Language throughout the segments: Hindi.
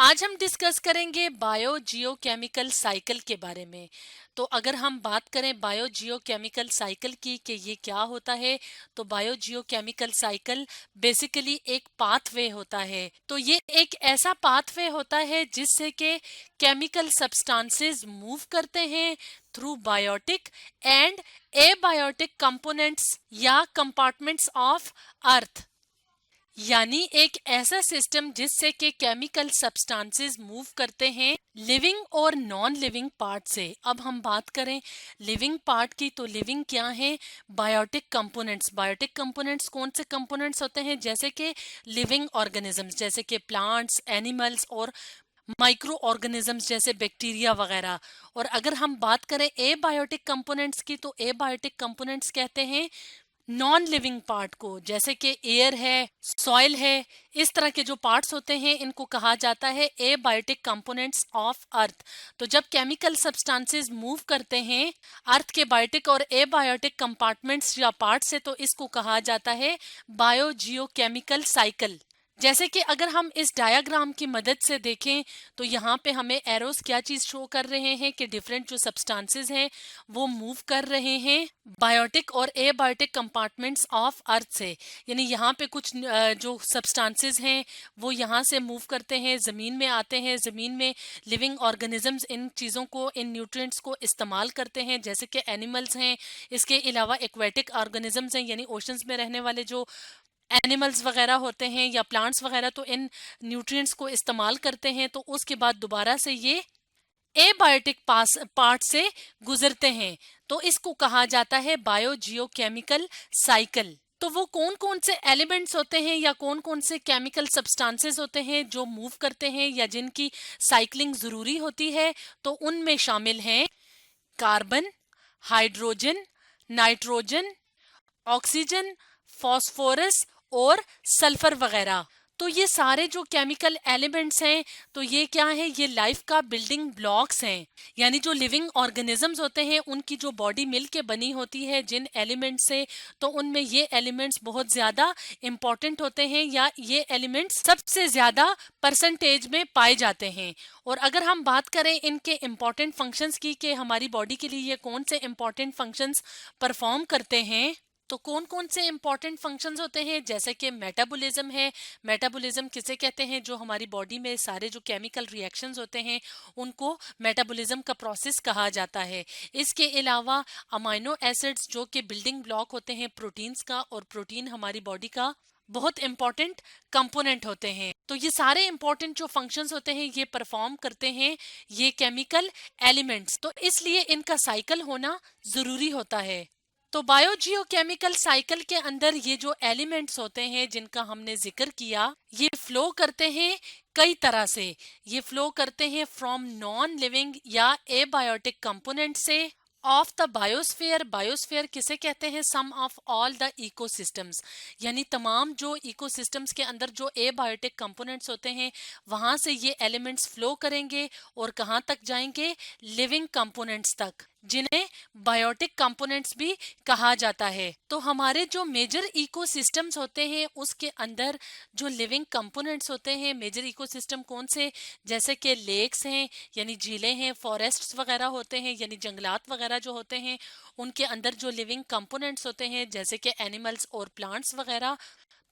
आज हम डिस्कस करेंगे बायो जियोकेमिकल साइकिल के बारे में। तो अगर हम बात करें बायो जियोकेमिकल साइकिल की कि ये क्या होता है, तो बायो जियोकेमिकल साइकिल बेसिकली एक पाथवे होता है। तो ये एक ऐसा पाथवे होता है जिससे कि केमिकल सब्सटेंसेस मूव करते हैं through biotic and abiotic components या कंपार्टमेंट्स ऑफ अर्थ। यानी एक ऐसा सिस्टम जिससे कि केमिकल सब्सटेंसेस मूव करते हैं लिविंग और नॉन लिविंग पार्ट से। अब हम बात करें लिविंग पार्ट की, तो लिविंग क्या है? Biotic components. बायोटिक कंपोनेंट्स कौन से कंपोनेंट्स होते हैं? जैसे कि लिविंग ऑर्गेनिजम्स, जैसे कि प्लांट्स, एनिमल्स और माइक्रो ऑर्गेनिजम्स जैसे बैक्टीरिया वगैरह। और अगर हम बात करें एबायोटिक कंपोनेंट्स की, तो एबायोटिक कंपोनेंट्स कहते हैं नॉन लिविंग पार्ट को, जैसे कि एयर है, सॉइल है। इस तरह के जो पार्ट्स होते हैं इनको कहा जाता है एबायोटिक कंपोनेंट्स ऑफ अर्थ। तो जब केमिकल सब्सटेंसेस मूव करते हैं अर्थ के बायोटिक और एबायोटिक कंपार्टमेंट्स या पार्ट से, तो इसको कहा जाता है बायो जियोकेमिकल साइकिल। जैसे कि अगर हम इस डायग्राम की मदद से देखें, तो यहाँ पे हमें एरोस क्या चीज शो कर रहे हैं कि डिफरेंट जो सब्सटेंसेस हैं वो मूव कर रहे हैं बायोटिक और एबायोटिक कंपार्टमेंट्स ऑफ अर्थ से। यानी यहाँ पे कुछ जो सब्सटेंसेस हैं वो यहाँ से मूव करते हैं, जमीन में आते हैं, जमीन में लिविंग ऑर्गेनिजम्स इन चीज़ों को, इन न्यूट्रिएंट्स को इस्तेमाल करते हैं, जैसे कि एनिमल्स हैं। इसके अलावा एक्वेटिक ऑर्गेनिजम्स हैं, यानी ओशंस में रहने वाले जो एनिमल्स वगैरह होते हैं या प्लांट्स वगैरह, तो इन न्यूट्रिएंट्स को इस्तेमाल करते हैं। तो उसके बाद दोबारा से ये एबायोटिक पार्ट से गुजरते हैं। तो इसको कहा जाता है बायो जियोकेमिकल साइकिल। तो वो कौन कौन से एलिमेंट्स होते हैं या कौन कौन से केमिकल सब्सटेंसेस होते हैं जो मूव करते हैं या जिनकी साइक्लिंग जरूरी होती है? तो उनमें शामिल हैं carbon, hydrogen, nitrogen, oxygen, phosphorus और सल्फर वगैरह। तो ये सारे जो केमिकल एलिमेंट्स हैं, तो ये क्या है? ये लाइफ का बिल्डिंग ब्लॉक्स हैं। यानी जो लिविंग ऑर्गेनिजम्स होते हैं उनकी जो बॉडी मिल के बनी होती है जिन एलिमेंट्स से, तो उनमें ये एलिमेंट्स बहुत ज्यादा इंपॉर्टेंट होते हैं या ये एलिमेंट्स सबसे ज्यादा परसेंटेज में पाए जाते हैं। और अगर हम बात करें इनके इम्पॉर्टेंट फंक्शंस की कि हमारी बॉडी के लिए ये कौन से इम्पॉर्टेंट फंक्शंस परफॉर्म करते हैं, तो कौन कौन से इंपॉर्टेंट फंक्शंस होते हैं? जैसे कि मेटाबॉलिज्म है। मेटाबॉलिज्म किसे कहते हैं? जो हमारी बॉडी में सारे जो केमिकल रिएक्शंस होते हैं उनको मेटाबॉलिज्म का प्रोसेस कहा जाता है। इसके अलावा अमाइनो एसिड्स जो कि बिल्डिंग ब्लॉक होते हैं प्रोटीन्स का, और प्रोटीन हमारी बॉडी का बहुत इंपॉर्टेंट कंपोनेंट होते हैं। तो ये सारे इंपॉर्टेंट जो फंक्शंस होते हैं ये परफॉर्म करते हैं ये केमिकल एलिमेंट्स। तो इसलिए इनका साइकिल होना जरूरी होता है। तो बायोजियोकेमिकल साइकिल के अंदर ये जो एलिमेंट्स होते हैं जिनका हमने जिक्र किया, ये फ्लो करते हैं कई तरह से। ये फ्लो करते हैं फ्रॉम नॉन लिविंग या एबायोटिक कंपोनेंट से ऑफ द बायोस्फीयर। बायोस्फीयर किसे कहते हैं? सम ऑफ ऑल द इकोसिस्टम्स, यानी तमाम जो इकोसिस्टम्स के अंदर जो एबायोटिक कंपोनेंट्स होते हैं वहां से ये एलिमेंट्स फ्लो करेंगे और कहाँ तक जाएंगे? लिविंग कंपोनेंट्स तक, जिन्हें बायोटिक कंपोनेंट्स भी कहा जाता है। तो हमारे जो मेजर इकोसिस्टम्स होते हैं उसके अंदर जो लिविंग कंपोनेंट्स होते हैं, मेजर इकोसिस्टम कौन से? जैसे कि लेक्स हैं यानी झीलें हैं, फॉरेस्ट्स वगैरह होते हैं यानी जंगलात वगैरह जो होते हैं, उनके अंदर जो लिविंग कंपोनेंट्स होते हैं जैसे कि एनिमल्स और प्लांट्स वगैरह।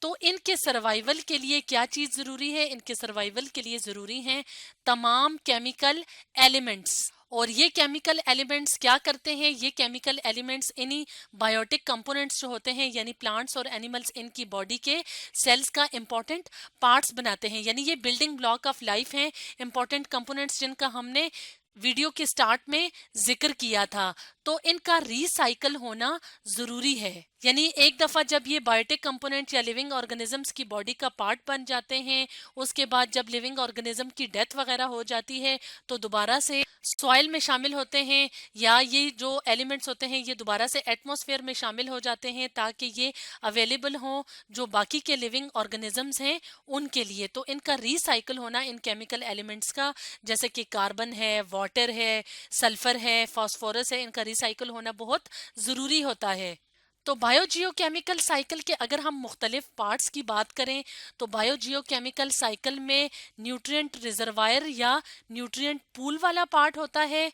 तो इनके सर्वाइवल के लिए क्या चीज जरूरी है? इनके सर्वाइवल के लिए जरूरी हैं तमाम केमिकल एलिमेंट्स। और ये केमिकल एलिमेंट्स क्या करते हैं? ये केमिकल एलिमेंट्स इन्हीं बायोटिक कंपोनेंट्स जो होते हैं यानी प्लांट्स और एनिमल्स, इनकी बॉडी के सेल्स का इंपॉर्टेंट पार्ट्स बनाते हैं। यानी ये बिल्डिंग ब्लॉक ऑफ लाइफ हैं, इंपॉर्टेंट कंपोनेंट्स जिनका हमने वीडियो के स्टार्ट में जिक्र किया था। तो इनका रिसाइकल होना जरूरी है। यानी एक दफा जब ये बायोटिक कंपोनेंट या लिविंग ऑर्गेनिजम्स की बॉडी का पार्ट बन जाते हैं, उसके बाद जब लिविंग ऑर्गेनिज्म की डेथ वगैरह हो जाती है तो दोबारा से सॉइल में शामिल होते हैं, या ये जो एलिमेंट्स होते हैं ये दोबारा से एटमॉस्फेयर में शामिल हो जाते हैं ताकि ये अवेलेबल हो जो बाकी के लिविंग ऑर्गेनिजम्स हैं उनके लिए। तो इनका रिसाइकल होना इन केमिकल एलिमेंट्स का, जैसे कि कार्बन है, वाटर है, सल्फर है, फास्फोरस है, इनका रिसाइकल होना बहुत जरूरी होता है। तो बायोजियोकेमिकल साइकिल के अगर हम मुख्तलिफ पार्ट्स की बात करें तो बायोजियोकेमिकल साइकिल में न्यूट्रिएंट रिजर्वायर या न्यूट्रिएंट पूल वाला पार्ट होता है,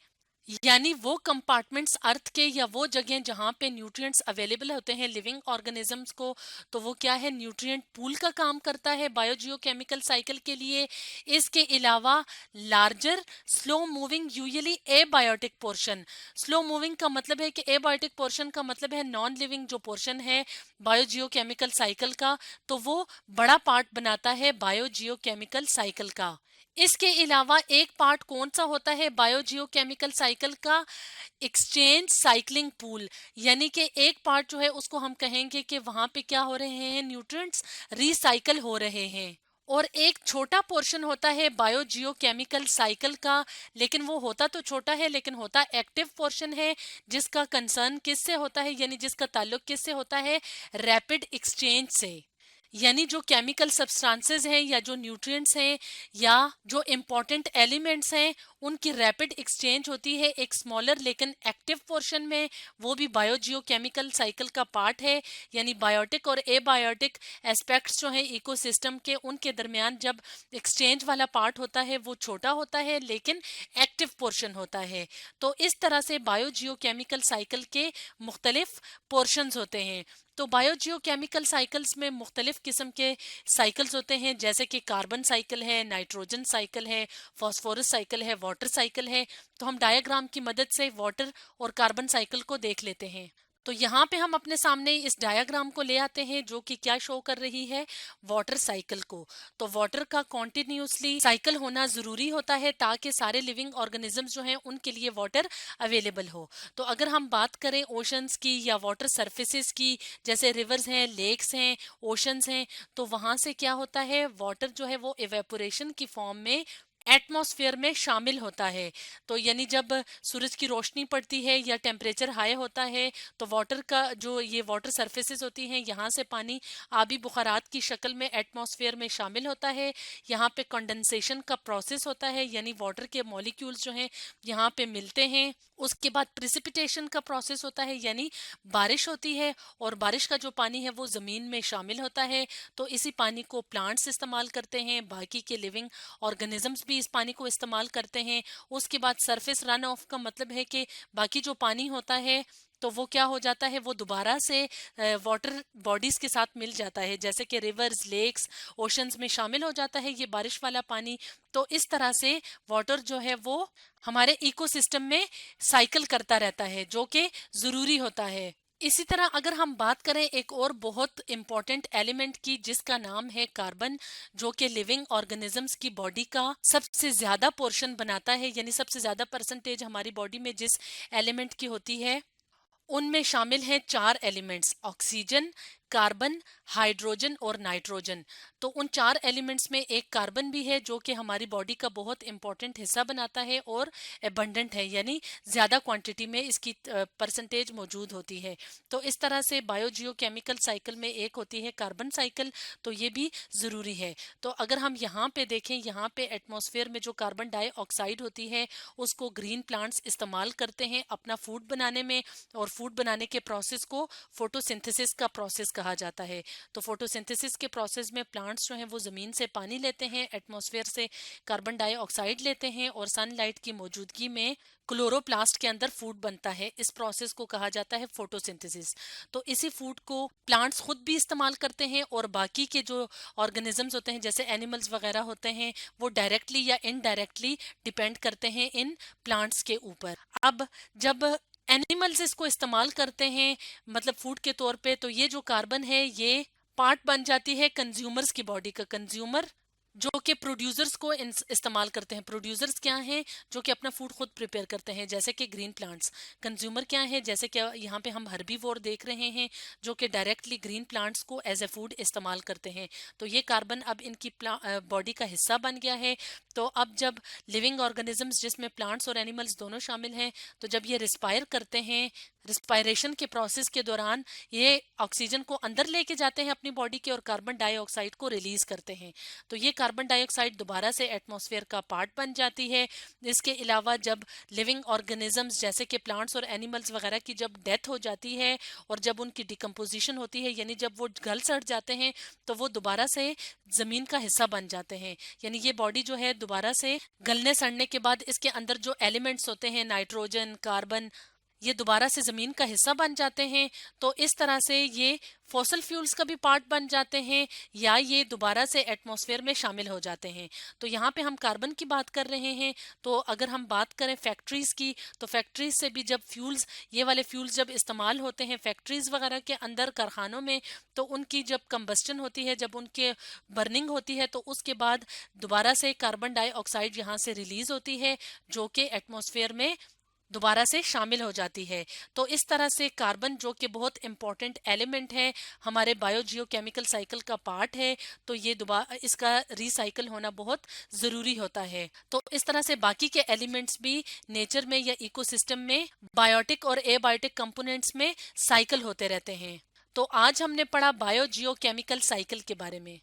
यानी वो कंपार्टमेंट्स अर्थ के या वो जगह जहां पे न्यूट्रिएंट्स अवेलेबल होते हैं लिविंग ऑर्गेनिजम्स को, तो वो क्या है, न्यूट्रिएंट पूल का काम करता है बायोजियोकेमिकल साइकिल के लिए। इसके अलावा larger slow moving usually abiotic portion, slow moving का मतलब है कि एबायोटिक पोर्शन का मतलब है नॉन लिविंग जो पोर्शन है बायोजियोकेमिकल साइकिल का, तो वो बड़ा पार्ट बनाता है बायोजियोकेमिकल साइकिल का। इसके अलावा एक पार्ट कौन सा होता है बायोजियोकेमिकल साइकिल का, एक्सचेंज साइक्लिंग पूल, यानी कि एक पार्ट जो है उसको हम कहेंगे कि वहां पे क्या हो रहे हैं, न्यूट्रिएंट्स रिसाइकल हो रहे हैं। और एक छोटा पोर्शन होता है बायोजियोकेमिकल साइकिल का, लेकिन वो होता तो छोटा है लेकिन होता एक्टिव पोर्शन है, जिसका कंसर्न किससे होता है, यानी जिसका ताल्लुक किससे होता है, रैपिड एक्सचेंज से। यानी जो केमिकल सब्सटेंसेस हैं या जो न्यूट्रिएंट्स हैं या जो इम्पोर्टेंट एलिमेंट्स हैं उनकी रैपिड एक्सचेंज होती है एक स्मॉलर लेकिन एक्टिव पोर्शन में, वो भी बायोजियोकेमिकल साइकिल का पार्ट है। यानी बायोटिक और एबायोटिक एस्पेक्ट्स जो हैं इकोसिस्टम के, उनके दरमियान जब एक्सचेंज वाला पार्ट होता है वो छोटा होता है लेकिन एक्टिव पोर्शन होता है। तो इस तरह से बायोजियोकेमिकल साइकिल के मुख्तलिफ पोर्शंस होते हैं। तो बायोजियोकेमिकल साइकिल्स में मुख्तलिफ किस्म के साइकिल्स होते हैं, जैसे कि कार्बन साइकिल है, नाइट्रोजन साइकिल है, फास्फोरस साइकिल है, वाटर साइकिल है। तो हम डायग्राम की मदद से वाटर और कार्बन साइकिल को देख लेते हैं। तो यहाँ पे हम अपने सामने इस डायग्राम को ले आते हैं जो कि क्या शो कर रही है, वाटर साइकिल को। तो वाटर का कॉन्टिन्यूसली साइकिल होना जरूरी होता है ताकि सारे लिविंग ऑर्गेनिजम्स जो हैं उनके लिए वाटर अवेलेबल हो। तो अगर हम बात करें ओशंस की या वाटर सरफेसेस की, जैसे रिवर्स हैं, लेक्स हैं, ओशंस हैं, तो वहां से क्या होता है, वाटर जो है वो इवेपोरेशन की फॉर्म में एटमॉस्फेयर में शामिल होता है। तो यानी जब सूरज की रोशनी पड़ती है या टेम्परेचर हाई होता है तो वाटर का जो ये वाटर सरफेसेस होती हैं यहाँ से पानी आबी बुखारात की शक्ल में एटमॉस्फेयर में शामिल होता है। यहाँ पे कंडेंसेशन का प्रोसेस होता है, यानी वाटर के मॉलिक्यूल्स जो हैं यहाँ पे मिलते हैं। उसके बाद प्रिसिपिटेशन का प्रोसेस होता है, यानी बारिश होती है और बारिश का जो पानी है वो ज़मीन में शामिल होता है। तो इसी पानी को प्लांट्स इस्तेमाल करते हैं, बाकी के लिविंग ऑर्गेनिजम्स भी इस पानी को इस्तेमाल करते हैं। उसके बाद सरफेस रन ऑफ का मतलब है कि बाकी जो पानी होता है तो वो क्या हो जाता है, वो दोबारा से वाटर बॉडीज के साथ मिल जाता है, जैसे कि रिवर्स, लेक्स, ओशंस में शामिल हो जाता है ये बारिश वाला पानी। तो इस तरह से वाटर जो है वो हमारे इकोसिस्टम में साइकिल करता रहता है, जो कि जरूरी होता है। इसी तरह अगर हम बात करें एक और बहुत इंपॉर्टेंट एलिमेंट की, जिसका नाम है कार्बन, जो कि लिविंग ऑर्गेनिजम्स की बॉडी का सबसे ज्यादा पोर्शन बनाता है, यानी सबसे ज्यादा परसेंटेज हमारी बॉडी में जिस एलिमेंट की होती है उनमें शामिल हैं चार एलिमेंट्स, ऑक्सीजन, कार्बन, हाइड्रोजन और नाइट्रोजन। तो उन चार एलिमेंट्स में एक कार्बन भी है जो कि हमारी बॉडी का बहुत इंपॉर्टेंट हिस्सा बनाता है और एबंडेंट है, यानी ज्यादा क्वांटिटी में इसकी परसेंटेज मौजूद होती है। तो इस तरह से बायोजियोकेमिकल साइकिल में एक होती है कार्बन साइकिल, तो ये भी जरूरी है। तो अगर हम यहाँ पे देखें, यहाँ पे एटमॉस्फेयर में जो कार्बन डाइऑक्साइड होती है उसको ग्रीन प्लांट्स इस्तेमाल करते हैं अपना फूड बनाने में, और फूड बनाने के प्रोसेस को फोटोसिंथेसिस का प्रोसेस कहा जाता है। तो फोटोसिंथेसिस के प्रोसेस में प्लांट्स जो हैं वो जमीन से पानी लेते हैं, एटमॉस्फेयर से कार्बन डाइऑक्साइड लेते हैं और सनलाइट की मौजूदगी में क्लोरोप्लास्ट के अंदर फूड बनता है। इस प्रोसेस को कहा जाता है फोटोसिंथेसिस। तो इसी फूड को प्लांट्स खुद भी इस्तेमाल करते हैं और बाकी के जो ऑर्गेनिजम्स होते हैं जैसे एनिमल्स वगैरह होते हैं वो डायरेक्टली या इनडायरेक्टली डिपेंड करते हैं इन प्लांट्स के ऊपर। अब जब एनिमल्स इसको इस्तेमाल करते हैं मतलब फूड के तौर पे, तो ये जो कार्बन है ये पार्ट बन जाती है कंज्यूमर्स की बॉडी का। कंज्यूमर जो कि प्रोड्यूसर्स को इस्तेमाल करते हैं। प्रोड्यूसर्स क्या हैं, जो कि अपना फूड खुद प्रिपेयर करते हैं, जैसे कि ग्रीन प्लांट्स। कंज्यूमर क्या है, जैसे कि यहाँ पे हम हर्बीवोर देख रहे हैं जो कि डायरेक्टली ग्रीन प्लांट्स को एज ए फूड इस्तेमाल करते हैं। तो ये कार्बन अब इनकी बॉडी का हिस्सा बन गया है। तो अब जब लिविंग ऑर्गेनिजम्स जिसमें प्लांट्स और एनिमल्स दोनों शामिल हैं, तो जब ये रिस्पायर करते हैं, रिस्पायरेशन के प्रोसेस के दौरान ये ऑक्सीजन को अंदर लेके जाते हैं अपनी बॉडी के और कार्बन डाइऑक्साइड को रिलीज करते हैं। तो ये कार्बन डाइऑक्साइड दोबारा से एटमॉस्फेयर का पार्ट बन जाती है। इसके अलावा जब लिविंग ऑर्गेनिजम्स जैसे कि प्लांट्स और एनिमल्स वगैरह की जब डेथ हो जाती है और जब उनकी डिकम्पोजिशन होती है, यानी जब वो गल सड़ जाते हैं, तो वो दोबारा से जमीन का हिस्सा बन जाते हैं। यानी ये बॉडी जो है दोबारा से गलने सड़ने के बाद इसके अंदर जो एलिमेंट्स होते हैं, नाइट्रोजन, कार्बन, ये दोबारा से जमीन का हिस्सा बन जाते हैं। तो इस तरह से ये फॉसल फ्यूल्स का भी पार्ट बन जाते हैं या ये दोबारा से एटमॉस्फेयर में शामिल हो जाते हैं। तो यहाँ पे हम कार्बन की बात कर रहे हैं। तो अगर हम बात करें फैक्ट्रीज की, तो फैक्ट्रीज से भी जब फ्यूल्स, ये वाले फ्यूल्स जब इस्तेमाल होते हैं फैक्ट्रीज वगैरह के अंदर, कारखानों में, तो उनकी जब कंबस्टन होती है, जब उनके बर्निंग होती है, तो उसके बाद दोबारा से कार्बन डाइऑक्साइड यहाँ से रिलीज होती है जो कि एटमॉस्फेयर में दोबारा से शामिल हो जाती है। तो इस तरह से कार्बन जो कि बहुत इंपॉर्टेंट एलिमेंट है, हमारे बायोजियोकेमिकल साइकिल का पार्ट है, तो ये दोबारा इसका रिसाइकल होना बहुत ज़रूरी होता है। तो इस तरह से बाकी के एलिमेंट्स भी नेचर में या इकोसिस्टम में बायोटिक और एबायोटिक कंपोनेंट्स में साइकिल होते रहते हैं। तो आज हमने पढ़ा बायोजियोकेमिकल साइकिल के बारे में।